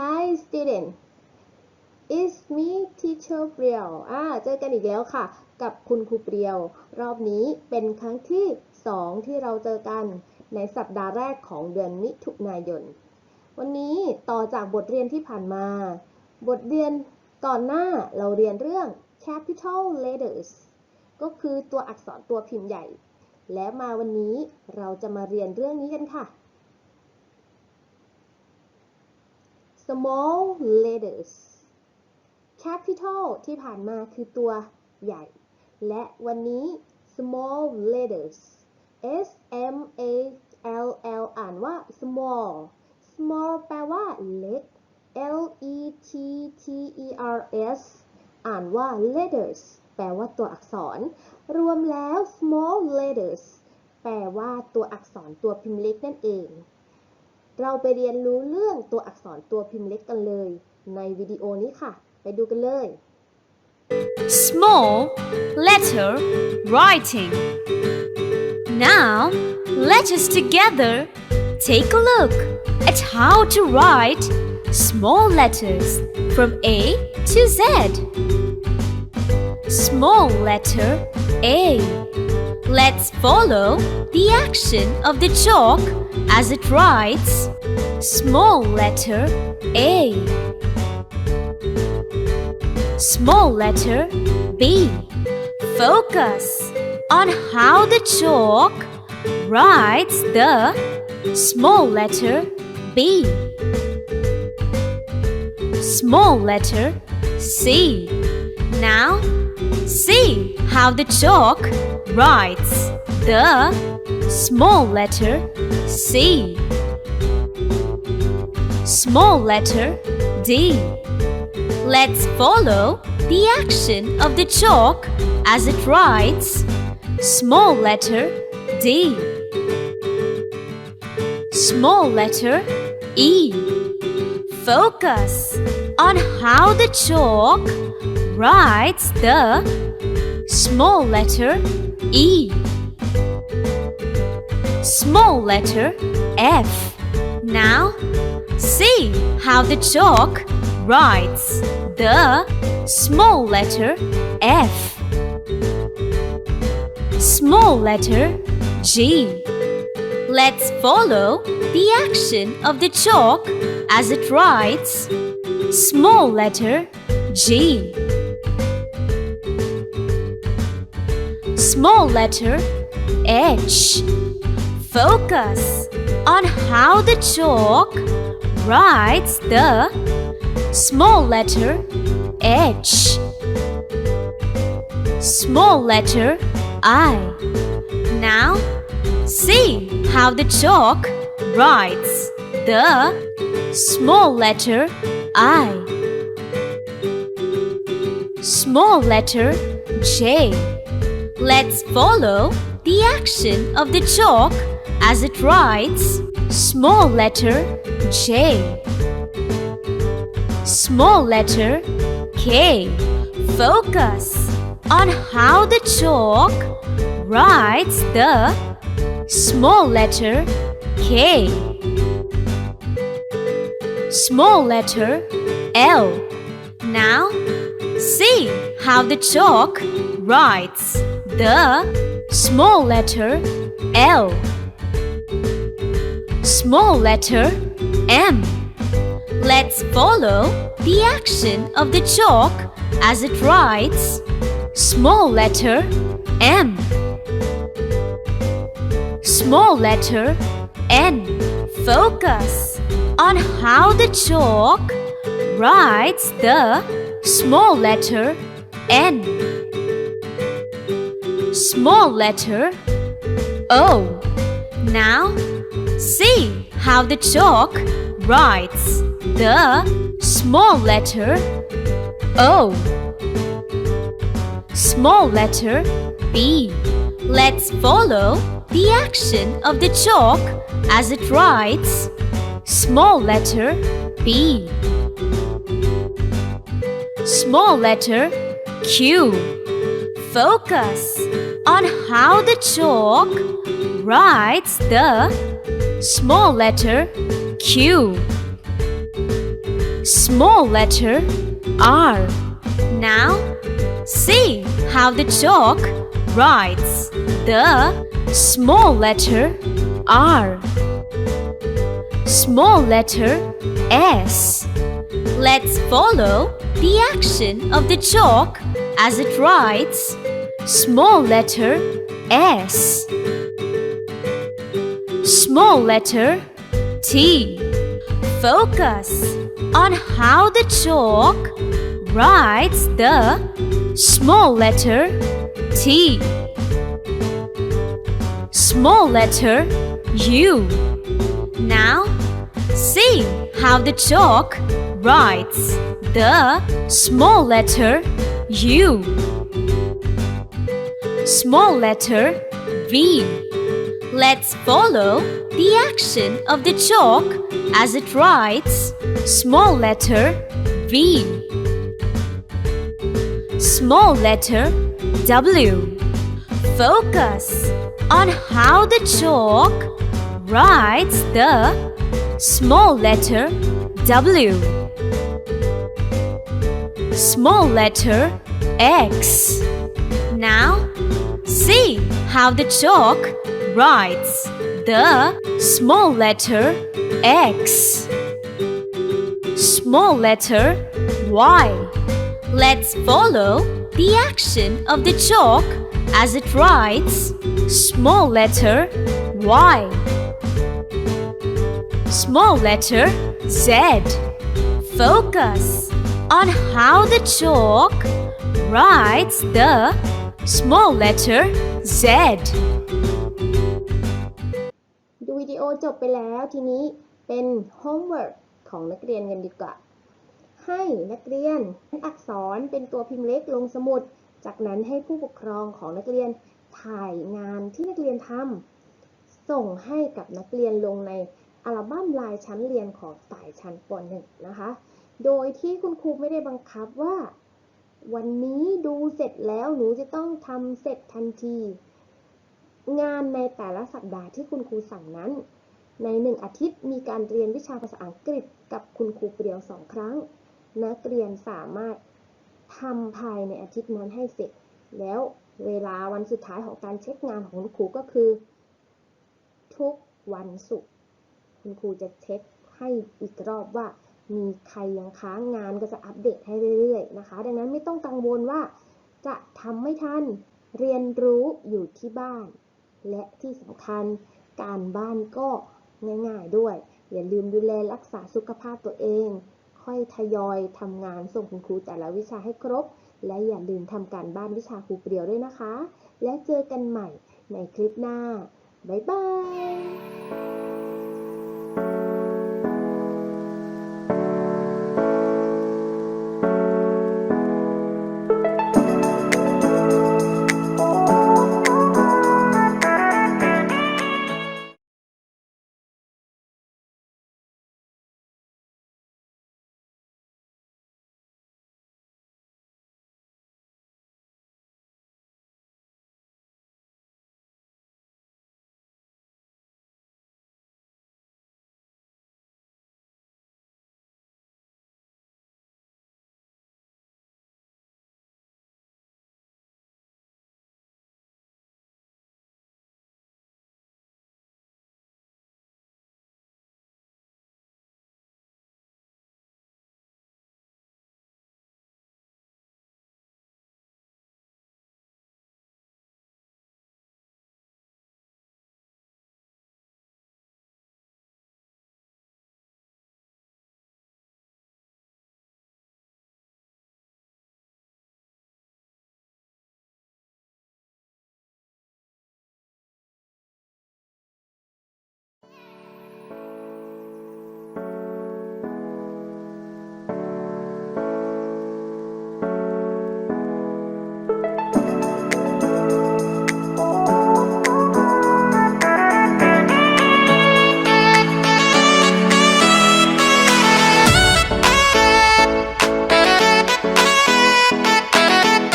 Hi student It's me teacher เปรียวเจอกันอีกแล้วค่ะกับคุณครูเปรียวรอบนี้เป็นครั้งที่2ที่เราเจอกันในสัปดาห์แรกของเดือนมิถุนายนวันนี้ต่อจากบทเรียนที่ผ่านมาบทเรียนก่อนหน้าเราเรียนเรื่อง capital letters ก็คือตัวอักษรตัวพิมพ์ใหญ่และมาวันนี้เราจะมาเรียนเรื่องนี้กันค่ะ small letters capital ที่ผ่านมาคือตัวใหญ่และวันนี้ small letters S M A L L อ่านว่า small small แปลว่าเล็ก L E T T E R S อ่านว่า letters แปลว่าตัวอักษรรวมแล้ว small letters แปลว่าตัวอักษรตัวพิมพ์เล็กนั่นเองเราไปเรียนรู้เรื่องตัวอักษรตัวพิมพ์เล็กกันเลยในวิดีโอนี้ค่ะไปดูกันเลย Small letter writing. Now, let us together take a look at how to write small letters from A to Z. Small letter A. Let's follow the action of the chalk as it writes small letter A. Small letter B. Focus on how the chalk writes the small letter B. Small letter C. Now, see how the chalk writes the small letter C. Small letter D. Let's follow the action of the chalk as it writes small letter D. Small letter E. Focus on how the chalk writes the small letter E. Small letter F. Now, see how the chalk writes the small letter F. Small letter G. Let's follow the action of the chalk as it writes small letter G. Small letter H. Focus on how the chalk writes the small letter H. Small letter I. Now, see how the chalk writes the small letter I. Small letter J. Let's follow the action of the chalk as it writes small letter J. Small letter K. Focus on how the chalk writes the small letter K. Small letter L. Now, see how the chalk writes the small letter L. Small letter M. Let's follow the action of the chalk as it writes small letter M. Small letter N. Focus on how the chalk writes the small letter N. Small letter O. Now, see how the chalk writes the small letter O. Small letter B. Let's follow the action of the chalk as it writes small letter B. Small letter Q. Focus on how the chalk writes the small letter Q. small letter R. Now, see how the chalk writes the small letter R. Small letter S. Let's follow the action of the chalk as it writes small letter S. Small letter T. Focus on how the chalk writes the small letter T. Small letter U. Now, see how the chalk writes the small letter U. Small letter V. Let's follow the action of the chalk as it writes small letter V. Small letter W. Focus on how the chalk writes the small letter W. Small letter X. Now, see how the chalk writes the small letter X. Small letter Y. Let's follow the action of the chalk as it writes small letter Y. Small letter Z. Focus on how the chalk writes the small letter Z. ดูวิดีโอจบไปแล้วทีนี้เป็น homework ของนักเรียนกันดีกว่าให้นักเรียนอักษรเป็นตัวพิมพ์เล็กลงสมุดจากนั้นให้ผู้ปกครองของนักเรียนถ่ายงานที่นักเรียนทำส่งให้กับนักเรียนลงในอัลบั้มรายชั้นเรียนของฝ่ายชั้นป .1 นะคะโดยที่คุณครูไม่ได้บังคับว่าวันนี้ดูเสร็จแล้วหนูจะต้องทำเสร็จทันทีงานในแต่ละสัปดาห์ที่คุณครูสั่งนั้นใน1อาทิตย์มีการเรียนวิชาภาษาอังกฤษกับคุณครูเปรียว2ครั้งนักเรียนสามารถทำภายในอาทิตย์นั้นให้เสร็จแล้วเวลาวันสุดท้ายของการเช็คงานของคุณครูก็คือทุกวันศุกร์คุณครูจะเช็คให้อีกรอบว่ามีใครยังค้างงานก็จะอัปเดตให้เรื่อยๆนะคะดังนั้นไม่ต้องกังวลว่าจะทำไม่ทันเรียนรู้อยู่ที่บ้านและที่สำคัญการบ้านก็ง่ายๆด้วยอย่าลืมดูแลรักษาสุขภาพตัวเองค่อยทยอยทำงานส่งคุณครูแต่ละวิชาให้ครบและอย่าลืมทำการบ้านวิชาครูเปรียวด้วยนะคะและเจอกันใหม่ในคลิปหน้าบ๊ายบาย